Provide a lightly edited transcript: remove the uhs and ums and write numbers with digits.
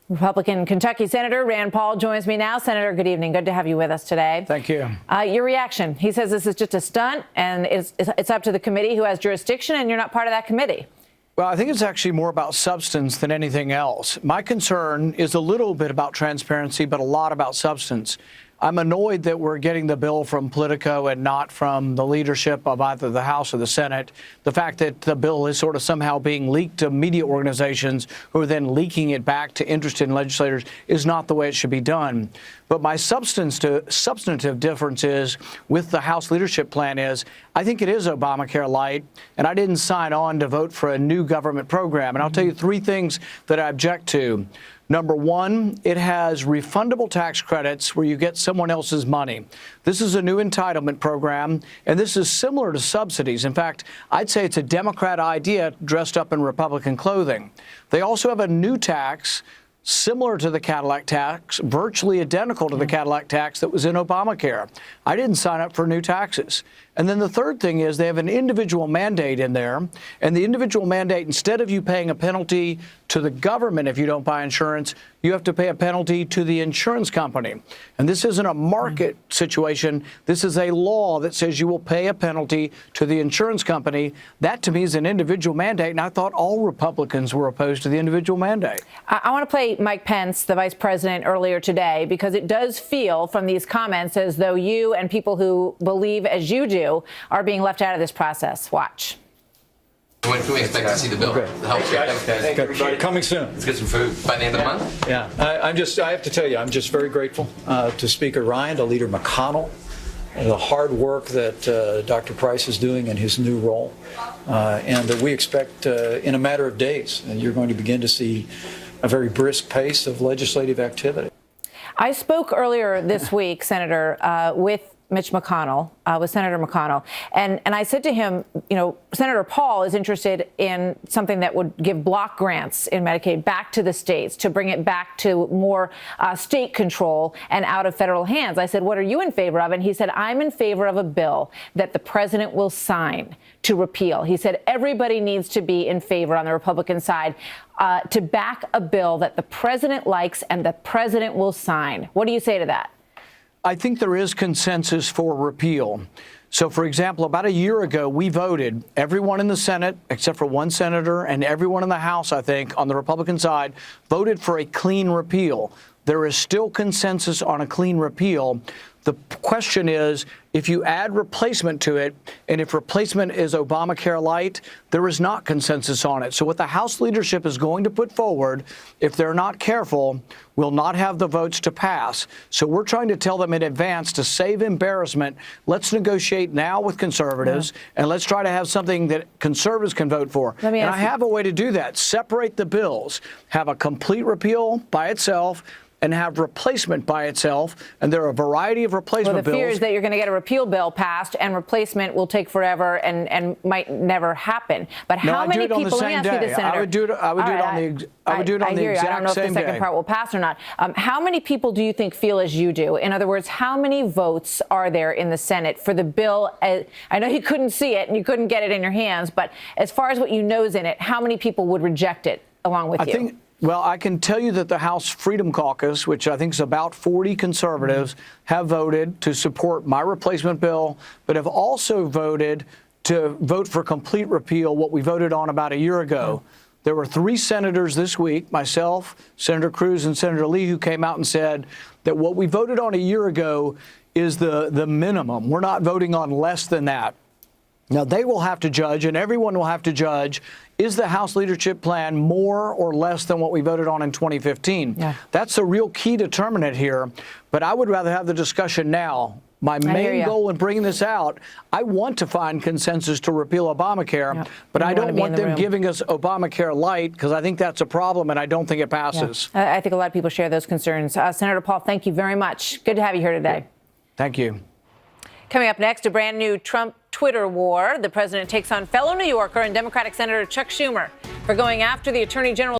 Republican Kentucky Senator Rand Paul joins me now. Senator, good evening. Good to have you with us today. Thank you. Your reaction. He says this is just a stunt and it's up to the committee who has jurisdiction, and you're not part of that committee. Well, I think it's actually more about substance than anything else. My concern is a little bit about transparency, but a lot about substance. I'm annoyed that we're getting the bill from Politico and not from the leadership of either the House or the Senate. The fact that the bill is sort of somehow being leaked to media organizations who are then leaking it back to interested legislators is not the way it should be done. But my substantive difference is with the House leadership plan is I think it is Obamacare light, and I didn't sign on to vote for a new government program. And I'll tell you three things that I object to. Number one, it has refundable tax credits where you get someone else's money. This is a new entitlement program, and this is similar to subsidies. In fact, I'd say it's a Democrat idea dressed up in Republican clothing. They also have a new tax similar to the Cadillac tax, virtually identical to the Cadillac tax that was in Obamacare. I didn't sign up for new taxes. And then the third thing is they have an individual mandate in there, and the individual mandate, instead of you paying a penalty to the government if you don't buy insurance, you have to pay a penalty to the insurance company. And this isn't a market situation. This is a law that says you will pay a penalty to the insurance company. That, to me, is an individual mandate, and I thought all Republicans were opposed to the individual mandate. I want to play Mike Pence, the vice president, earlier today, because it does feel from these comments as though you and people who believe as you do are being left out of this process. Watch. When can we expect to see the bill? Okay. The health care. Coming soon. Let's get some food by the end of the month. Yeah, I have to tell you, I'm just very grateful to Speaker Ryan, to Leader McConnell, the hard work that Dr. Price is doing in his new role, and that we expect in a matter of days, you're going to begin to see a very brisk pace of legislative activity. I spoke earlier this week, Senator, with Mitch McConnell, with Senator McConnell, and I said to him, you know, Senator Paul is interested in something that would give block grants in Medicaid back to the states, to bring it back to more state control and out of federal hands. I said, what are you in favor of? And he said, I'm in favor of a bill that the president will sign to repeal. He said everybody needs to be in favor on the Republican side to back a bill that the president likes and the president will sign. What do you say to that? I think there is consensus for repeal. So, for example, about a year ago, we voted, everyone in the Senate, except for one senator, and everyone in the House, I think, on the Republican side, voted for a clean repeal. There is still consensus on a clean repeal. The question is, if you add replacement to it, and if replacement is Obamacare light, there is not consensus on it. So what the House leadership is going to put forward, if they're not careful, will not have the votes to pass. So we're trying to tell them in advance to save embarrassment. Let's negotiate now with conservatives, and let's try to have something that conservatives can vote for. And I have a way to do that. Separate the bills. Have a complete repeal by itself, and have replacement by itself, and there are a variety of replacement bills. Well, the fear is that you're going to get a repeal bill passed, and replacement will take forever and might never happen. But how many people? Let me ask you this, Senator. I would do it on the exact same day. I don't know if the second part will pass or not. How many people do you think feel as you do? In other words, how many votes are there in the Senate for the bill? I know you couldn't see it and you couldn't get it in your hands, but as far as what you know is in it, how many people would reject it along with you? Well, I can tell you that the House Freedom Caucus, which I think is about 40 conservatives, have voted to support my replacement bill, but have also voted to vote for complete repeal, what we voted on about a year ago. There were 3 senators this week, myself, Senator Cruz, and Senator Lee, who came out and said that what we voted on a year ago is the minimum. We're not voting on less than that. Now, they will have to judge, and everyone will have to judge, is the House leadership plan more or less than what we voted on in 2015? Yeah. That's the real key determinant here. But I would rather have the discussion now. My main goal in bringing this out, I want to find consensus to repeal Obamacare, but I don't want them giving us Obamacare light, because I think that's a problem, and I don't think it passes. Yeah. I think a lot of people share those concerns. Senator Paul, thank you very much. Good to have you here today. Thank you. Coming up next, a brand new Trump Twitter war. The president takes on fellow New Yorker and Democratic Senator Chuck Schumer for going after the Attorney General